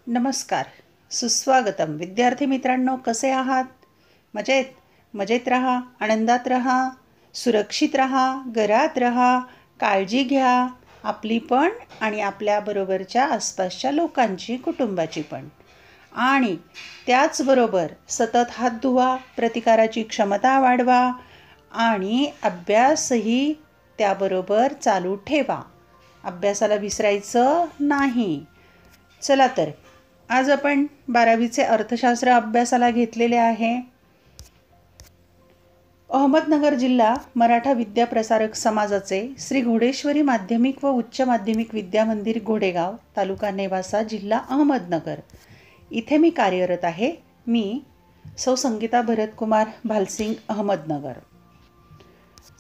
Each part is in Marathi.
नमस्कार, सुस्वागतम. विद्यार्थी मित्रांनो, कसे आहात? मजेत मजेत राहा, आनंदात राहा, सुरक्षित राहा, घरात राहा, काळजी घ्या, आपली पण आणि आपल्याबरोबरच्या आसपासच्या लोकांची, कुटुंबाची पण. आणि त्याचबरोबर सतत हात धुवा, प्रतिकाराची क्षमता वाढवा आणि अभ्यासही त्याबरोबर चालू ठेवा. अभ्यासाला विसरायचं नाही. चला तर, आज आपण 12वीचे अर्थशास्त्र अभ्यासाला घेतलेले आहे. अहमदनगर जिल्हा मराठा विद्याप्रसारक समाजाचे श्री घोडेश्वरी माध्यमिक व उच्च माध्यमिक विद्यामंदिर घोडेगाव, तालुका नेवासा, जिल्हा अहमदनगर इथे मी कार्यरत आहे. मी सौ संगीता भरतकुमार भालसिंग, अहमदनगर.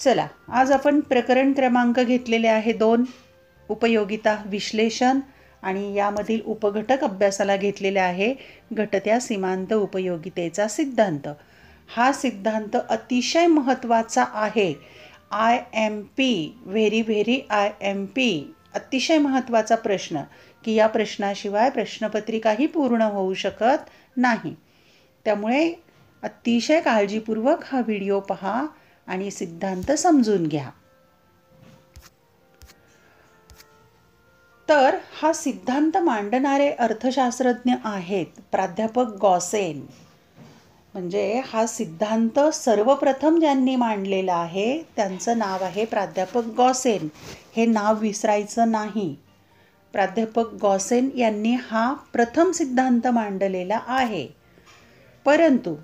चला, आज आपण प्रकरण क्रमांक घेतलेले आहे 2, उपयोगिता विश्लेषण, आणि यामधील उपघटक अभ्यासाला घेतलेले आहे घटत्या सीमांत उपयोगितेचा सिद्धांत. हा सिद्धांत अतिशय महत्त्वाचा आहे. IMP, व्हेरी IMP, अतिशय महत्त्वाचा प्रश्न, की या प्रश्नाशिवाय प्रश्नपत्रिकाही पूर्ण होऊ शकत नाही. त्यामुळे अतिशय काळजीपूर्वक हा व्हिडिओ पहा आणि सिद्धांत समजून घ्या. तर हा सिद्धांत मांडणारे अर्थशास्त्रज्ञ आहेत प्राध्यापक गॉसेन. म्हणजे हा सिद्धांत सर्वप्रथम ज्यांनी मांडलेला आहे त्यांचं नाव आहे प्राध्यापक गॉसेन. हे नाव विसरायचं नाही. प्राध्यापक गॉसेन यांनी हा प्रथम सिद्धांत मांडलेला आहे. परंतु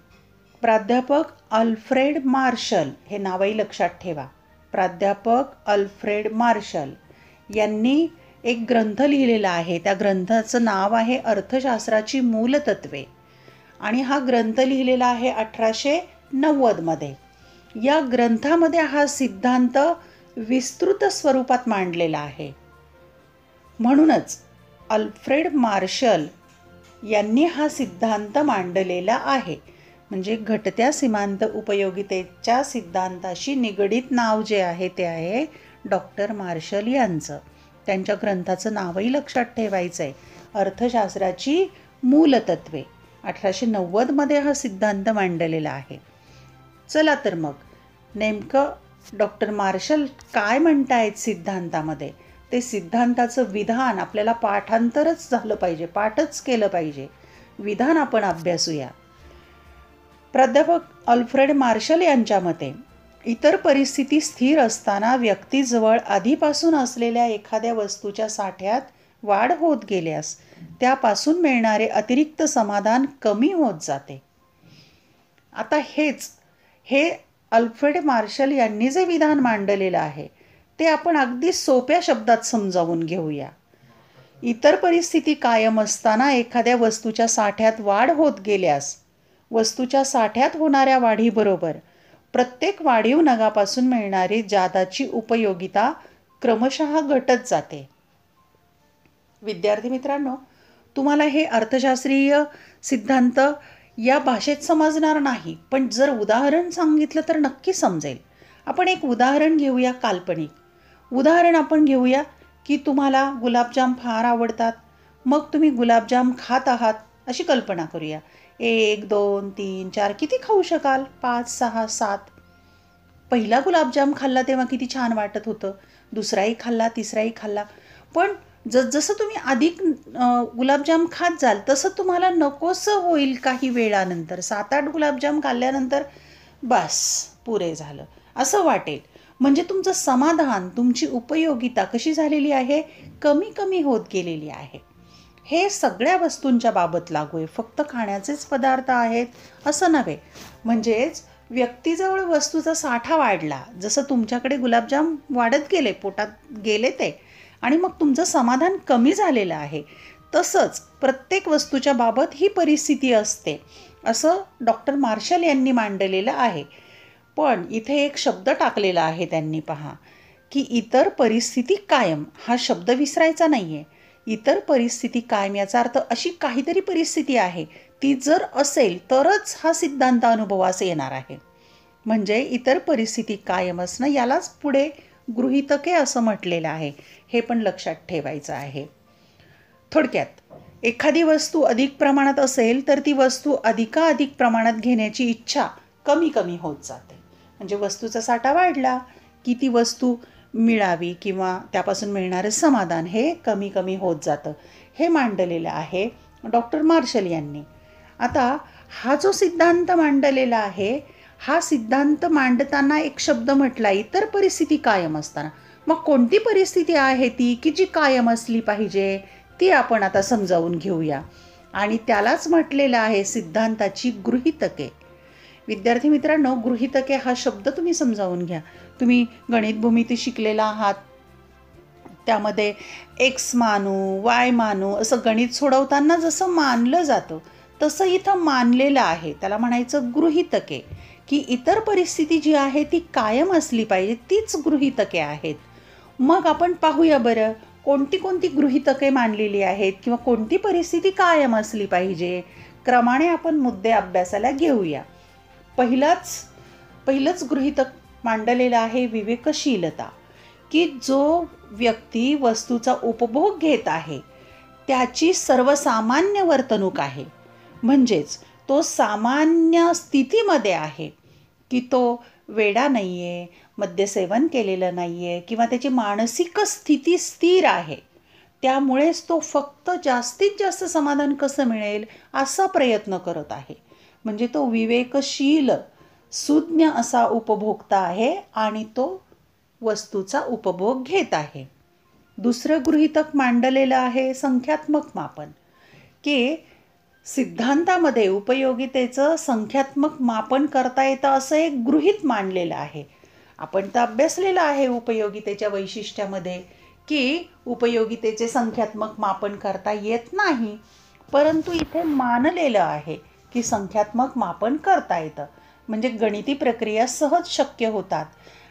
प्राध्यापक अल्फ्रेड मार्शल, हे नावही लक्षात ठेवा, प्राध्यापक अल्फ्रेड मार्शल यांनी एक ग्रंथ लिहिलेला आहे. त्या ग्रंथाचं नाव आहे अर्थशास्त्राची मूलतत्वे, आणि हा ग्रंथ लिहिलेला आहे 1890मध्ये. या ग्रंथामध्ये हा सिद्धांत विस्तृत स्वरूपात मांडलेला आहे. म्हणूनच अल्फ्रेड मार्शल यांनी हा सिद्धांत मांडलेला आहे. म्हणजे घटत्या सीमांत उपयोगितेच्या सिद्धांताशी निगडीत नाव जे आहे ते आहे डॉक्टर मार्शल यांचं. त्यांच्या ग्रंथाचं नावही लक्षात ठेवायचं आहे, अर्थशास्त्राची मूलतत्वे. 1890मध्ये हा सिद्धांत मांडलेला आहे. चला तर मग, नेमकं डॉक्टर मार्शल काय म्हणतायत सिद्धांतामध्ये, ते सिद्धांताचं विधान आपल्याला पाठांतरच झालं पाहिजे, पाठच केलं पाहिजे. विधान आपण अभ्यासूया. प्राध्यापक अल्फ्रेड मार्शल यांच्या मते, इतर परिस्थिती स्थिर असताना व्यक्तीजवळ आधीपासून असलेल्या एखाद्या वस्तूच्या साठ्यात वाढ होत गेल्यास त्यापासून मिळणारे अतिरिक्त समाधान कमी होत जाते. आता हे अल्फ्रेड मार्शल यांनी जे विधान मांडलेलं आहे ते आपण अगदी सोप्या शब्दात समजावून घेऊया. इतर परिस्थिती कायम असताना एखाद्या वस्तूच्या साठ्यात वाढ होत गेल्यास वस्तूच्या साठ्यात होणाऱ्या वाढीबरोबर प्रत्येक वाढीव नगापासून मिळणारी जादाची उपयोगिता क्रमशः घटत जाते. विद्यार्थी मित्रांनो, तुम्हाला हे अर्थशास्त्रीय सिद्धांत या भाषेत समजणार नाही, पण जर उदाहरण सांगितलं तर नक्की समजेल. आपण एक उदाहरण घेऊया, काल्पनिक उदाहरण आपण घेऊया की तुम्हाला गुलाबजाम फार आवडतात. मग तुम्ही गुलाबजाम खात आहात अशी कल्पना करूया. 1, 2, 3, 4 किती खाऊ शकाल? 5, 6, 7. पहिला गुलाबजाम खाल्ला तेव्हा किती छान वाटत होतं. दुसराही खाल्ला, तिसराही खाल्ला. पण जसं तुम्ही अधिक गुलाबजाम खात जाल तसं तुम्हाला नकोसं होईल. काही वेळानंतर 7-8 गुलाबजाम खाल्ल्यानंतर बस पुरे झालं असं वाटेल. म्हणजे तुमचं समाधान, तुमची उपयोगिता कशी झालेली आहे? कमी कमी होत गेलेली आहे. हे सगळ्या वस्तूंच्या बाबत लागू आहे, फक्त खाण्याचेच पदार्थ आहेत असं नव्हे. म्हणजेच व्यक्तीजवळ वस्तूचा साठा वाढला, जसं तुमच्याकडे गुलाबजाम वाढत गेले, पोटात गेले ते, आणि मग तुमचं समाधान कमी झालेलं आहे. तसंच प्रत्येक वस्तूच्या बाबत ही परिस्थिती असते असं डॉक्टर मार्शल यांनी मांडलेलं आहे. पण इथे एक शब्द टाकलेला आहे त्यांनी, पहा, की इतर परिस्थिती कायम. हा शब्द विसरायचा नाही आहे. इतर परिस्थिती कायम याचा अर्थ अशी काहीतरी परिस्थिती आहे, ती जर असेल तरच हा सिद्धांत अनुभवास येणार आहे. म्हणजे इतर परिस्थिती कायम असणं, यालाच पुढे गृहीतके असं म्हटलेलं आहे. हे पण लक्षात ठेवायचं आहे. थोडक्यात एखादी वस्तू अधिक प्रमाणात असेल तर ती वस्तू अधिकाधिक प्रमाणात घेण्याची इच्छा कमी कमी होत जाते. म्हणजे वस्तूचा साठा वाढला की ती वस्तू मिळावी किंवा त्यापासून मिळणारं समाधान हे कमी कमी होत जातं. हे मांडलेलं आहे डॉक्टर मार्शल यांनी. आता हा जो सिद्धांत मांडलेला आहे, हा सिद्धांत मांडताना एक शब्द म्हटला, इतर परिस्थिती कायम असताना. मग कोणती परिस्थिती आहे ती की जी कायम असली पाहिजे, ती आपण आता समजावून घेऊया. आणि त्यालाच म्हटलेलं आहे सिद्धांताची गृहीतके. विद्यार्थी मित्रांनो, गृहीतके हा शब्द तुम्ही समजावून घ्या. तुम्ही गणित भूमिती शिकलेला आहात, त्यामध्ये एक्स मानू वाय मानू असं गणित सोडवताना जसं मानलं जातं तसं इथं मानलेलं आहे. त्याला म्हणायचं गृहीतके, की इतर परिस्थिती जी आहे ती कायम असली पाहिजे, तीच गृहीतके आहेत. मग आपण पाहूया बरं, कोणती कोणती गृहीतके मानलेली आहेत किंवा कोणती परिस्थिती कायम असली पाहिजे. क्रमाने आपण मुद्दे अभ्यासाला घेऊया. पहिलंच गृहीतक मांडलेलं आहे विवेकशीलता, की जो व्यक्ती वस्तूचा उपभोग घेत आहे त्याची सर्वसामान्य वर्तणूक आहे. म्हणजेच तो सामान्य स्थितीमध्ये आहे, की तो वेडा नाही आहे, मद्यसेवन केलेलं नाही आहे किंवा त्याची मानसिक स्थिती स्थिर आहे. त्यामुळेच तो फक्त जास्तीत जास्त समाधान कसं मिळेल असा प्रयत्न करत आहे. म्हणजे तो विवेकशील सुज्ञ असा उपभोक्ता आहे आणि तो वस्तूचा उपभोग घेत आहे. दुसरं गृहीतक मांडलेलं आहे संख्यात्मक मापन, की सिद्धांतामध्ये उपयोगितेचं संख्यात्मक मापन करता येतं असं एक गृहीत मांडलेलं आहे. आपण तर अभ्यासलेलं आहे उपयोगितेच्या वैशिष्ट्यामध्ये की उपयोगितेचे संख्यात्मक मापन करता येत नाही, परंतु इथे मानलेलं आहे की संख्यात्मक मापन करता येतं. म्हणजे गणिती प्रक्रिया सहज शक्य होतात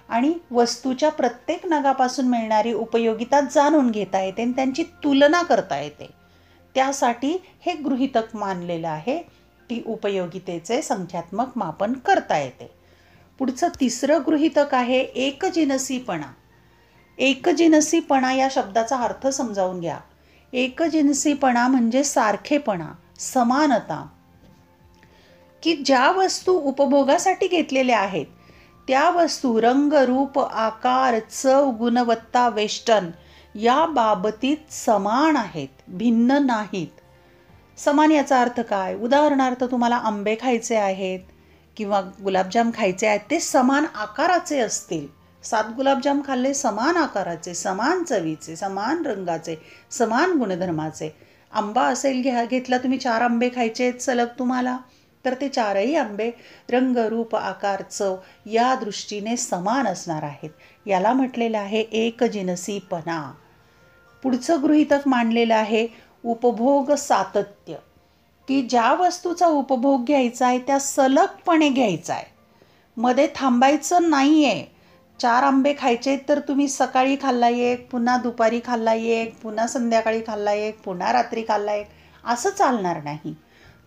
आणि वस्तूच्या प्रत्येक नगापासून मिळणारी उपयोगिता जाणून घेता येते आणि त्यांची तुलना करता येते. त्यासाठी हे गृहीतक मानलेलं आहे की उपयोगितेचे संख्यात्मक मापन करता येते. पुढचं तिसरं गृहीतक आहे एकजिनसीपणा. एकजिनसीपणा या शब्दाचा अर्थ समजावून घ्या. एकजिनसीपणा म्हणजे सारखेपणा, समानता, की ज्या वस्तू उपभोगासाठी घेतलेल्या आहेत त्या वस्तू रंग रूप आकार चव गुणवत्ता वेष्टन या बाबतीत समान आहेत, भिन्न नाहीत. समान याचा अर्थ काय? उदाहरणार्थ तुम्हाला आंबे खायचे आहेत किंवा गुलाबजाम खायचे आहेत, ते समान आकाराचे असतील. 7 गुलाबजाम खाल्ले समान आकाराचे, समान चवीचे, समान रंगाचे, समान गुणधर्माचे. आंबा असेल घेतला तुम्ही 4 आंबे खायचे आहेत सलग तुम्हाला, तर ते 4ही आंबे रंग रूप आकार चव या दृष्टीने समान असणार आहेत. याला म्हटलेलं आहे एकजिनसीपणा. पुढचं गृहीतक मांडलेलं आहे उपभोग सातत्य, की ज्या वस्तूचा उपभोग घ्यायचा आहे त्या सलगपणे घ्यायचा आहे, मध्ये थांबायचं नाही आहे. 4 आंबे खायचे तर तुम्ही सकाळी खाल्ला एक, पुन्हा दुपारी खाल्ला एक, पुन्हा संध्याकाळी खाल्ला एक, पुन्हा रात्री खाल्ला एक, असं चालणार नाही.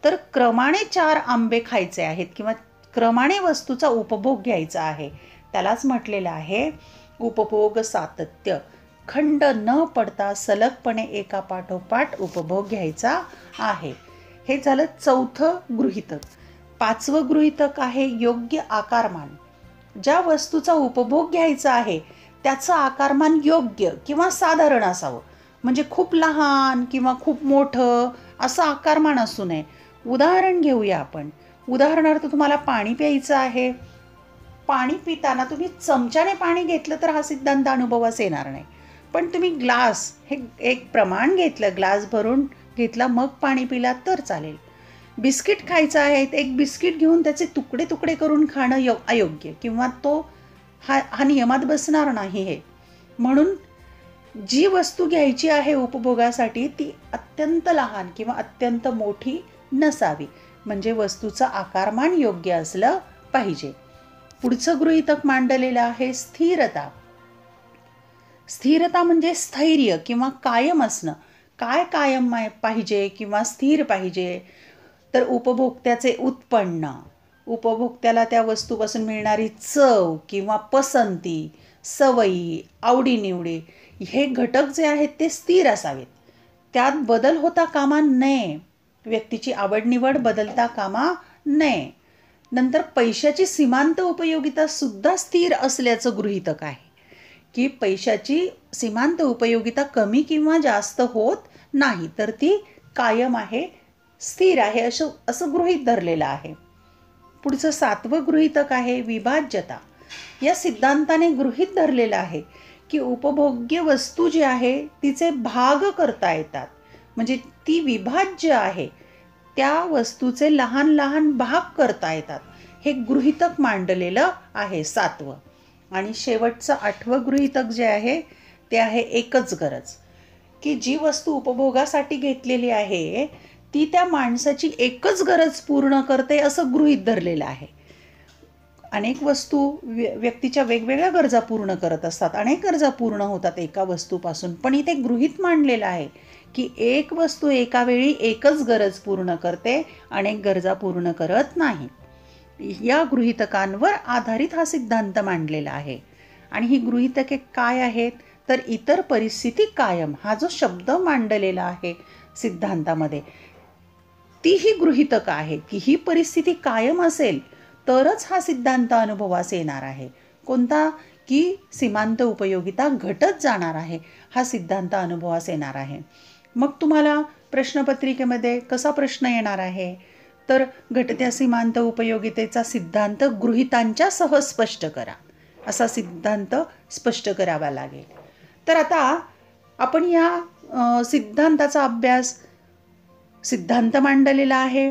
तर क्रमाने 4 आंबे खायचे आहेत किंवा क्रमाने वस्तूचा उपभोग घ्यायचा आहे. त्यालाच म्हटलेलं आहे उपभोग सातत्य. खंड न पडता सलगपणे एका पाठोपाठ उपभोग घ्यायचा आहे. हे झालं चौथं गृहीतक. 5वं गृहीतक आहे योग्य आकारमान. ज्या वस्तूचा उपभोग घ्यायचा आहे त्याचं आकारमान योग्य किंवा साधारण असावं. म्हणजे खूप लहान किंवा खूप मोठं असं आकारमान असू नये. उदाहरण घेऊया आपण. उदाहरणार्थ तुम्हाला पाणी प्यायचं आहे. पाणी पिताना तुम्ही चमच्याने पाणी घेतलं तर हा सिद्धांत अनुभवास येणार नाही. पण तुम्ही ग्लास हे एक प्रमाण घेतलं, ग्लास भरून घेतला, मग पाणी पिला तर चालेल. बिस्किट खायचं आहे, एक बिस्किट घेऊन त्याचे तुकडे तुकडे करून खाणं अयोग्य किंवा तो हा नियमात बसणार नाही. हे म्हणून जी वस्तू घ्यायची आहे उपभोगासाठी ती अत्यंत लहान किंवा अत्यंत मोठी नसावी. म्हणजे वस्तूचं आकारमान योग्य असलं पाहिजे. पुढचं गृहीतक मांडलेलं आहे स्थिरता. स्थिरता म्हणजे स्थैर्य किंवा कायम असणं. काय कायम पाहिजे किंवा स्थिर पाहिजे? तर उपभोक्त्याचे उत्पन्न, उपभोक्त्याला त्या वस्तूपासून मिळणारी चव किंवा पसंती, सवयी, आवडीनिवडी हे घटक जे आहेत ते स्थिर असावेत. त्यात बदल होता कामा नये. व्यक्तीची आवड निवड बदलता कामा नये. नंतर पैशाची सीमांत उपयोगिता सुद्धा स्थिर असल्याचं गृहीतक आहे, की पैशाची सीमांत उपयोगिता कमी किंवा जास्त होत नाही, तर ती कायम आहे, स्थिर आहे, असं गृहीत धरलेलं आहे. पुढचं 7वं गृहीतक आहे विभाज्यता. या सिद्धांताने गृहीत धरलेलं आहे की उपभोग्य वस्तू जी आहे तिचे भाग करता येतात, म्हणजे ती विभाज्य आहे, त्या वस्तूचे लहान लहान भाग करता येतात, हे गृहीतक मांडलेलं आहे 7वं. आणि शेवटचं 8वं गृहीतक जे आहे ते आहे एकच गरज, की जी वस्तू उपभोगासाठी घेतलेली आहे ती त्या माणसाची एकच गरज पूर्ण करते असं गृहीत धरलेलं आहे. अनेक वस्तू व्यक्तीच्या वेगवेगळ्या गरजा पूर्ण करत असतात, अनेक गरजा पूर्ण होतात एका वस्तूपासून, पण इथे गृहीत मांडलेलं आहे की एक वस्तू एका वेळी एकच गरज पूर्ण करते, अनेक गरजा पूर्ण करत नाही. या गृहीतकांवर आधारित हा सिद्धांत मांडलेला आहे. आणि ही गृहीतके काय आहेत तर इतर परिस्थिती कायम, हा जो शब्द मांडलेला आहे सिद्धांतामध्ये, ती ही गृहीतकं आहेत की ही परिस्थिती कायम असेल तरच हा सिद्धांत अनुभवास येणार आहे. कोणता? की सीमांत उपयोगिता घटत जाणार आहे, हा सिद्धांत अनुभवास येणार आहे. मग तुम्हाला प्रश्नपत्रिकेमध्ये कसा प्रश्न येणार आहे तर घटत्या सीमांत उपयोगितेचा सिद्धांत गृहीतांच्या सह स्पष्ट करा, असा सिद्धांत स्पष्ट करावा लागेल. तर आता आपण या सिद्धांताचा अभ्यास, सिद्धांत मांडलेला आहे,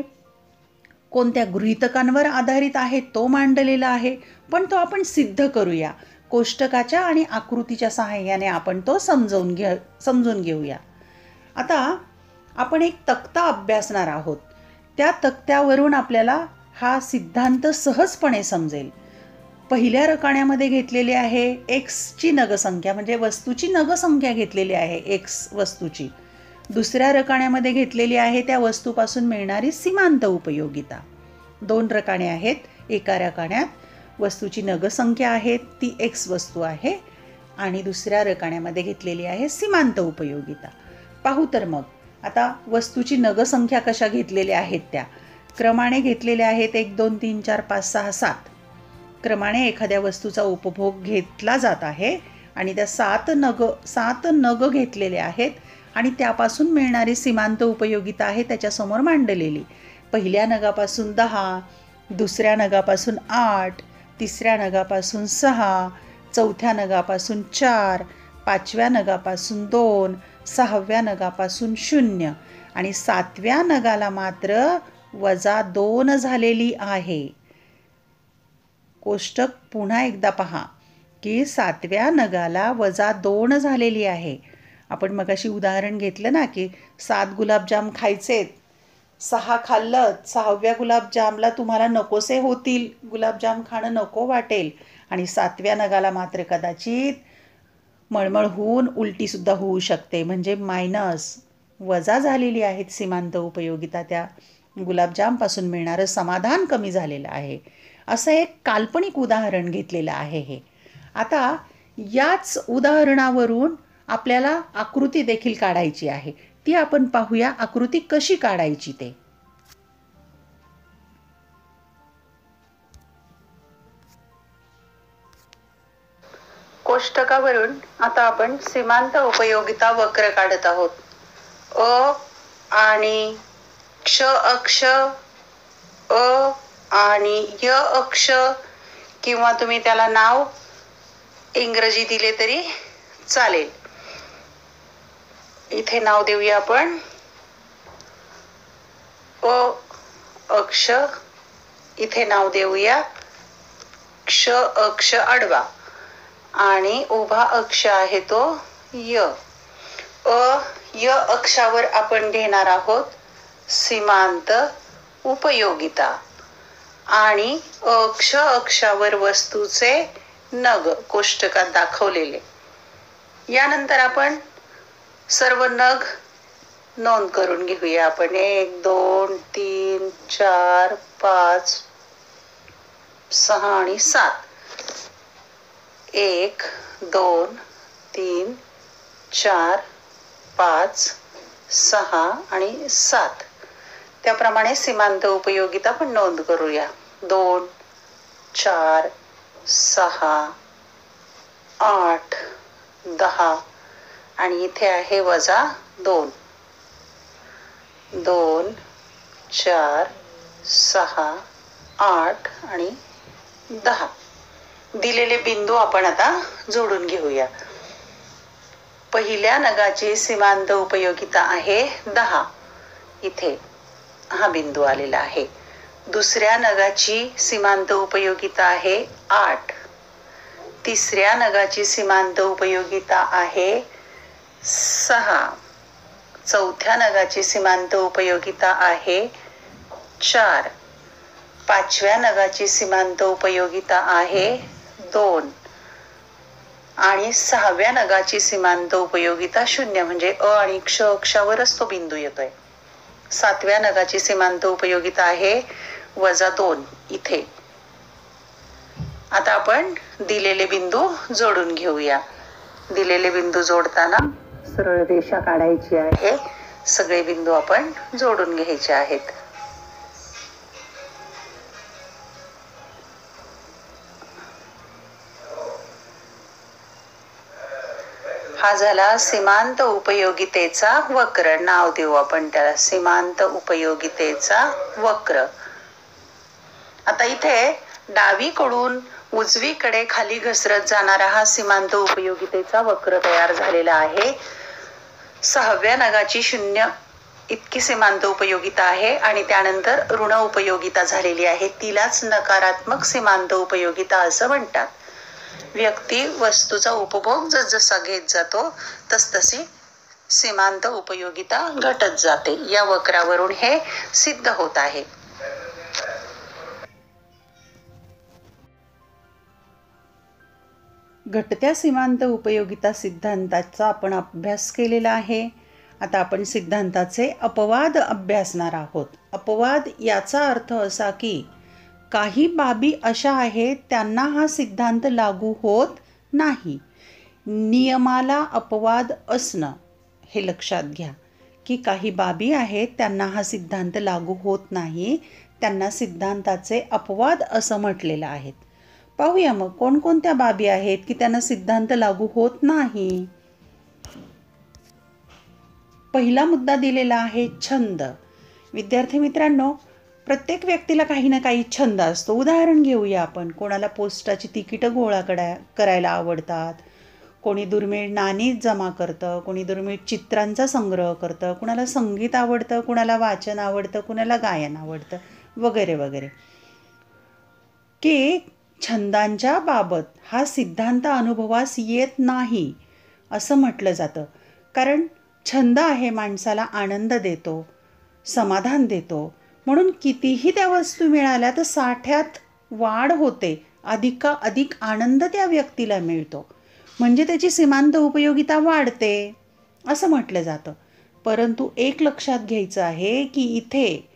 कोणत्या गृहीतकांवर आधारित आहे तो मांडलेला आहे, पण तो आपण सिद्ध करूया. कोष्टकाच्या आणि आकृतीच्या सहाय्याने आपण तो समजून घेऊया. आता आपण एक तक्ता अभ्यासणार आहोत. त्या तक्त्यावरून आपल्याला हा सिद्धांत सहजपणे समजेल. पहिल्या रकान्यामध्ये घेतलेली आहे एक्सची नगसंख्या, म्हणजे वस्तूची नगसंख्या घेतलेली आहे एक्स वस्तूची. दुसऱ्या रकान्यामध्ये घेतलेली आहे त्या वस्तूपासून मिळणारी सीमांत उपयोगिता. 2 रकाने आहेत. एका रकान्यात वस्तूची नगसंख्या आहे, ती एक्स वस्तू आहे, आणि दुसऱ्या रकान्यामध्ये घेतलेली आहे सीमांत उपयोगिता. पाहू तर मग आता वस्तूची नगसंख्या कशा घेतलेल्या आहेत त्या क्रमाने घेतलेल्या आहेत. 1 2 3 4 5 6 7 क्रमाने एखाद्या वस्तूचा उपभोग घेतला जात आहे आणि त्या 7 नग घेतलेले आहेत आणि त्यापासून मिळणारी सीमांत उपयोगिता आहे त्याच्यासमोर मांडलेली. पहिल्या नगापासून 10, दुसऱ्या नगापासून 8, तिसऱ्या नगापासून 6, चौथ्या नगापासून 4, 5व्या नगापासून 2, 6व्या नगापासून 0 आणि 7व्या नगाला मात्र -2 झालेली आहे. कोष्टक पुन्हा एकदा पहा की 7व्या नगाला -2 झालेली आहे. आपण मगाशी उदाहरण घेतलं ना की 7 गुलाबजाम खायचेत, 6 खाल्लं, 6व्या गुलाबजामला तुम्हाला नकोसे होतील, गुलाबजाम खाणं नको वाटेल, आणि 7व्या नगाला मात्र कदाचित मळमळ होऊन उलटीसुद्धा होऊ शकते, म्हणजे वजा झालेली आहेत सीमांत उपयोगिता. त्या गुलाबजामपासून मिळणारं समाधान कमी झालेलं आहे. असं एक काल्पनिक उदाहरण घेतलेलं आहे हे. आता याच उदाहरणावरून आपल्याला आकृती देखील काढायची आहे. ती आपण पाहूया आकृती कशी काढायची ते. कोष्टकावरून आता आपण सीमांत उपयोगिता वक्र काढत आहोत. अ आणि क्ष अक्ष, अ आणि य अक्ष, किंवा तुम्ही त्याला नाव इंग्रजी दिले तरी चालेल. इथे नाव देऊया आपण अ अक्ष, इथे नाव देऊया क्ष अक्ष आडवा, आणि उभा अक्ष आहे तो य. य अक्षावर आपण घेणार आहोत सीमांत उपयोगिता, आणि क्ष अक्षावर वस्तूचे नग कोष्टकात दाखवलेले. यानंतर आपण सर्व नग नोंद करून घेऊया. आपण 1 2 3 4 5 6 आणि 7. 1 2 3 4 5 6 आणि 7. त्याप्रमाणे सीमांत उपयोगिता पण नोंद करूया. 2, 4, 6, 8, 10 आणि इथे आहे -2. 2, 4, 6, 8 आणि 10. दिलेले बिंदू आपण आता जोडून घेऊया. पहिल्या नगाची सीमांत उपयोगिता आहे 10. इथे हा बिंदू आलेला आहे. दुसऱ्या नगाची सीमांत उपयोगिता आहे 8. तिसऱ्या नगाची सीमांत उपयोगिता आहे 6. चौथ्या नगाची सीमांत उपयोगिता आहे 4. पाचव्या नगाची सीमांत उपयोगिता आहे 2 आणि 6व्या नगाची सीमांत उपयोगिता 0, म्हणजे अ आणि क्ष अक्षावरच तो बिंदू येतोय. 7व्या नगाची सीमांत उपयोगिता आहे -2 इथे. आता आपण दिलेले बिंदू जोडून घेऊया. दिलेले बिंदू जोडताना सरळ रेषा काढायची आहे. सगळे बिंदू आपण जोडून घ्यायचे आहेत. हा झाला सीमांत उपयोगितेचा वक्र. नाव देऊ आपण त्याला सीमांत उपयोगितेचा वक्र. आता इथे डावीकडून उजवीकडे खाली घसरत जाणारा हा सीमांत उपयोगितेचा वक्र तयार झालेला आहे. 6व्या नगाची 0 इतकी सीमांत उपयोगिता आहे आणि त्यानंतर ऋण उपयोगिता झालेली आहे. तिलाच नकारात्मक सीमांत उपयोगिता असं म्हणतात. व्यक्ती वस्तूचा उपभोग जसजसा घेत जातो तसतशी सीमांत उपयोगिता घटत जाते. या वक्रावरून हे सिद्ध होत आहे. घटत्या सीमांत उपयोगिता सिद्धांताचा आपण अभ्यास केलेला आहे. आता आपण सिद्धांताचे अपवाद अभ्यासणार आहोत. अपवाद याचा अर्थ असा की काही बाबी अशा आहेत त्यांना हा सिद्धांत लागू होत नाही. नियमाला अपवाद असणं हे लक्षात घ्या की काही बाबी आहेत त्यांना हा सिद्धांत लागू होत नाही. त्यांना सिद्धांताचे अपवाद असं म्हटलेलं आहे. पाहूया मग कोणकोणत्या बाबी आहेत की त्यांना सिद्धांत लागू होत नाही. पहिला मुद्दा दिलेला आहे छंद. विद्यार्थी मित्रांनो, प्रत्येक व्यक्तीला काही ना काही छंद असतो. उदाहरण घेऊया आपण. कोणाला पोस्टाची तिकीटं गोळा करायला आवडतात, कोणी दुर्मिळ नाणी जमा करतं, कोणी दुर्मिळ चित्रांचा संग्रह करतं, कुणाला संगीत आवडतं, कुणाला वाचन आवडतं, कुणाला गायन आवडतं, वगैरे वगैरे. की छंदांच्या बाबत हा सिद्धांत अनुभवास येत नाही असं म्हटलं जातं. कारण छंद आहे माणसाला आनंद देतो, समाधान देतो. म्हणून कितीही त्या वस्तू मिळाल्या तर साठ्यात वाढ होते, अधिक आनंद त्या व्यक्तीला मिळतो, म्हणजे त्याची सीमांत उपयोगिता वाढते असं म्हटलं जातं. परंतु एक लक्षात घ्यायचं आहे की इथे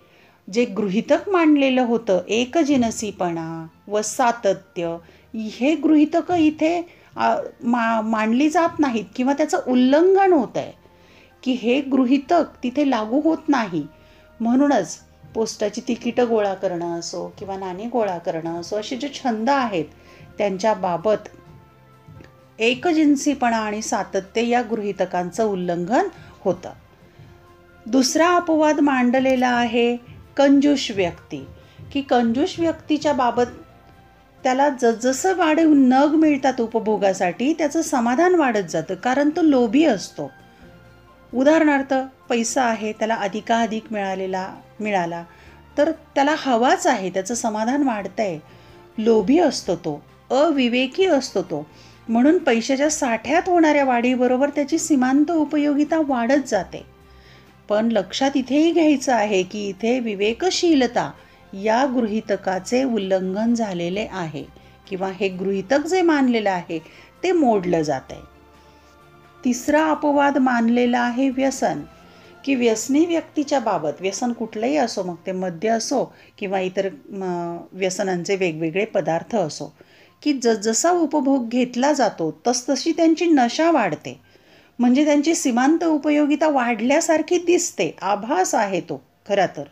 जे गृहीतक मांडलेलं होतं एकजिनसीपणा व सातत्य, हे गृहीतकं इथे मांडली जात नाहीत किंवा त्याचं उल्लंघन होत आहे की हे गृहीतक तिथे लागू होत नाही. म्हणूनच पोस्टाची तिकीटं गोळा करणं असो किंवा नाणी गोळा करणं असो, असे जे छंद आहेत त्यांच्या बाबत एकजिन्सीपणा आणि सातत्य या गृहीतकांचं उल्लंघन होतं. दुसरा अपवाद मांडलेला आहे कंजूष व्यक्ती. की कंजूष व्यक्तीच्या बाबत त्याला जसजसं वाढून नग मिळतात उपभोगासाठी त्याचं समाधान वाढत जातं, कारण तो लोभी असतो. उदाहरणार्थ पैसा आहे, त्याला अधिकाधिक मिळाला तर त्याला हवाच आहे, त्याचं समाधान वाढतंय. लोभी असतो तो, अविवेकी असतो तो. म्हणून पैशाच्या साठ्यात होणाऱ्या वाढीबरोबर त्याची सीमांत उपयोगिता वाढत जाते. पण लक्षात इथेही घ्यायचं आहे की इथे विवेकशीलता या गृहीतकाचे उल्लंघन झालेले आहे किंवा हे गृहीतक जे मानलेलं आहे ते मोडलं जात आहे. तिसरा अपवाद मानलेला आहे व्यसन. की व्यसनी व्यक्तीच्या बाबत, व्यसन कुठलंही असो, मग ते मद्य असो किंवा इतर व्यसनांचे वेगवेगळे पदार्थ असो, की जसजसा उपभोग घेतला जातो तसतशी त्यांची नशा वाढते. म्हणजे त्यांची सीमांत उपयोगिता वाढल्यासारखी दिसते, आभास आहे तो खरं तर.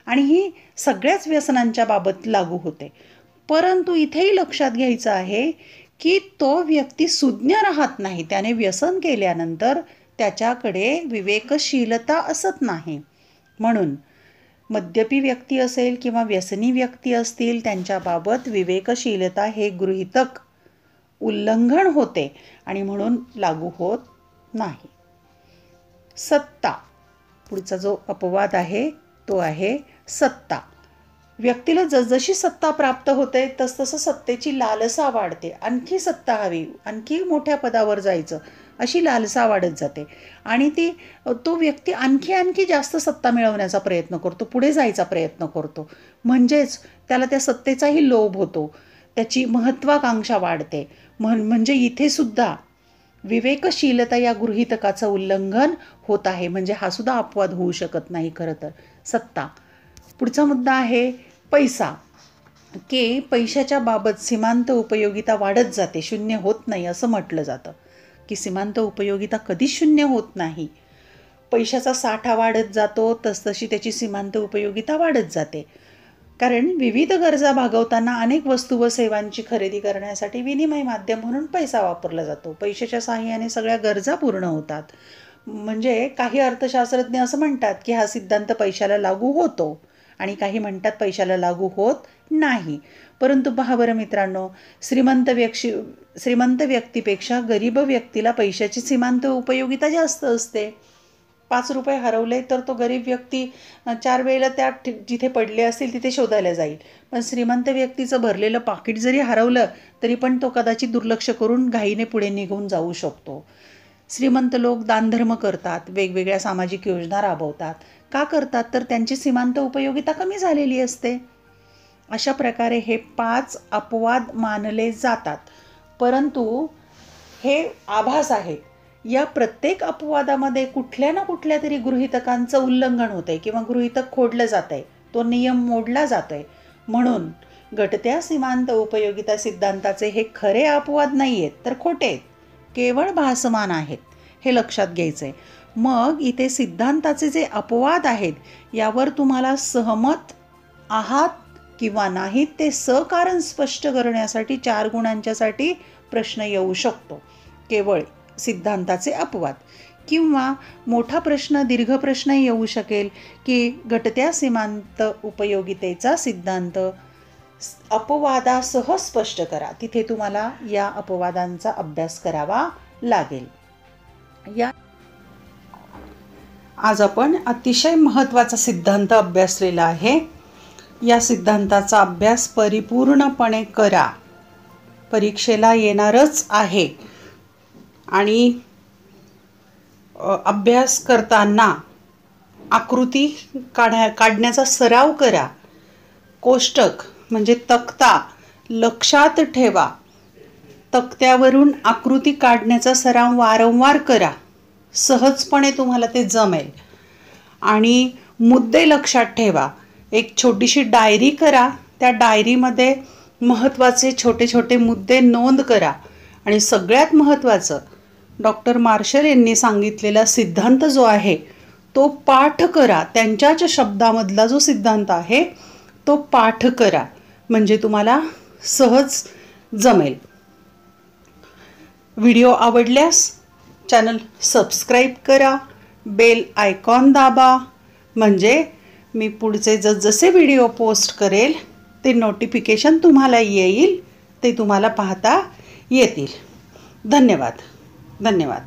आणि ही सगळ्याच व्यसनांच्या बाबत लागू होते. परंतु इथेही लक्षात घ्यायचं आहे की तो व्यक्ती सुज्ञ राहत नाही. त्याने व्यसन केल्यानंतर त्याच्याकडे विवेकशीलता असत नाही. म्हणून मद्यपी व्यक्ती असेल किंवा व्यसनी व्यक्ती असतील, त्यांच्याबाबत विवेकशीलता हे गृहीतक उल्लंघन होते आणि म्हणून लागू होत नाही. सत्ता, पुढचा जो अपवाद आहे तो आहे सत्ता. व्यक्तीला जसजशी सत्ता प्राप्त होते तसतसं सत्तेची लालसा वाढते. आणखी सत्ता हवी, आणखी मोठ्या पदावर जायचं अशी लालसा वाढत जाते आणि तो व्यक्ती आणखी जास्त सत्ता मिळवण्याचा प्रयत्न करतो, पुढे जायचा प्रयत्न करतो. म्हणजेच त्याला त्या सत्तेचाही लोभ होतो, त्याची महत्त्वाकांक्षा वाढते. म्हणजे इथे सुद्धा विवेकशीलता या गृहीतकाचं उल्लंघन होत आहे. म्हणजे हा सुद्धा अपवाद होऊ शकत नाही खरं तर. सत्ता. पुढचा मुद्दा आहे पैसा, की पैशाच्या बाबत सीमांत उपयोगिता वाढत जाते, शून्य होत नाही असं म्हटलं जातं. की सीमांत उपयोगिता कधीच शून्य होत नाही. पैशाचा साठा वाढत जातो तसतशी त्याची सीमांत उपयोगिता वाढत जाते. कारण विविध गरजा भागवताना अनेक वस्तू व सेवांची खरेदी करण्यासाठी विनिमय माध्यम म्हणून पैसा वापरला जातो. पैशाच्या साहाय्याने सगळ्या गरजा पूर्ण होतात. म्हणजे काही अर्थशास्त्रज्ञ असं म्हणतात की हा सिद्धांत पैशाला लागू होतो आणि काही म्हणतात पैशाला लागू होत नाही. परंतु पहा बरं मित्रांनो, श्रीमंत व्यक्तीपेक्षा गरीब व्यक्तीला पैशाची सीमांत उपयोगिता जास्त असते. 5 रुपये हरवले तर तो गरीब व्यक्ती 4 वेळेला त्या जिथे पडले असतील तिथे शोधायला जाईल. पण श्रीमंत व्यक्तीचं भरलेलं पाकिट जरी हरवलं तरी पण तो कदाचित दुर्लक्ष करून घाईने पुढे निघून जाऊ शकतो. श्रीमंत लोक दानधर्म करतात, वेगवेगळ्या सामाजिक योजना राबवतात. का करतात तर त्यांची सीमांत उपयोगिता कमी झालेली असते. अशा प्रकारे हे 5 अपवाद मानले जातात. परंतु हे आभास आहे. या प्रत्येक अपवादामध्ये कुठल्या ना कुठल्या तरी गृहीतकांचं उल्लंघन होतंय किंवा गृहीतक खोडलं जातंय, तो नियम मोडला जातोय. म्हणून घटत्या सीमांत उपयोगिता सिद्धांताचे हे खरे अपवाद नाही आहेत तर खोटे आहेत, केवळ भासमान आहेत, हे लक्षात घ्यायचंय. मग इथे सिद्धांताचे जे अपवाद आहेत यावर तुम्हाला सहमत आहात किंवा नाहीत ते सकारण स्पष्ट करण्यासाठी 4 गुणांच्यासाठी प्रश्न येऊ शकतो. केवळ सिद्धांताचे अपवाद किंवा मोठा प्रश्न, दीर्घ प्रश्न येऊ शकेल की घटत्या सीमांत उपयोगितेचा सिद्धांत अपवादासह स्पष्ट करा. तिथे तुम्हाला या अपवादांचा अभ्यास करावा लागेल. आज आपण अतिशय महत्त्वाचा सिद्धांत अभ्यासलेला आहे. या सिद्धांताचा अभ्यास परिपूर्णपणे करा, परीक्षेला येणारच आहे. आणि अभ्यास करताना आकृती काढण्याचा सराव करा. कोष्टक म्हणजे तक्ता लक्षात ठेवा. तक्त्यावरून आकृती काढण्याचा सराव वारंवार करा, सहजपणे तुम्हाला ते जमेल. आणि मुद्दे लक्षात ठेवा. एक छोटीशी डायरी करा, त्या डायरीमध्ये महत्त्वाचे छोटे छोटे मुद्दे नोंद करा. आणि सगळ्यात महत्त्वाचं, डॉक्टर मार्शल यांनी सांगितलेला सिद्धांत जो आहे तो पाठ करा. त्यांच्याच शब्दामधला जो सिद्धांत आहे तो पाठ करा, म्हणजे तुम्हाला सहज जमेल. व्हिडिओ आवडल्यास चॅनल सबस्क्राईब करा, बेल आयकॉन दाबा, म्हणजे मी पुढचे जसे व्हिडिओ पोस्ट करेल ते नोटिफिकेशन तुम्हाला येईल, ते तुम्हाला पाहता येतील. धन्यवाद.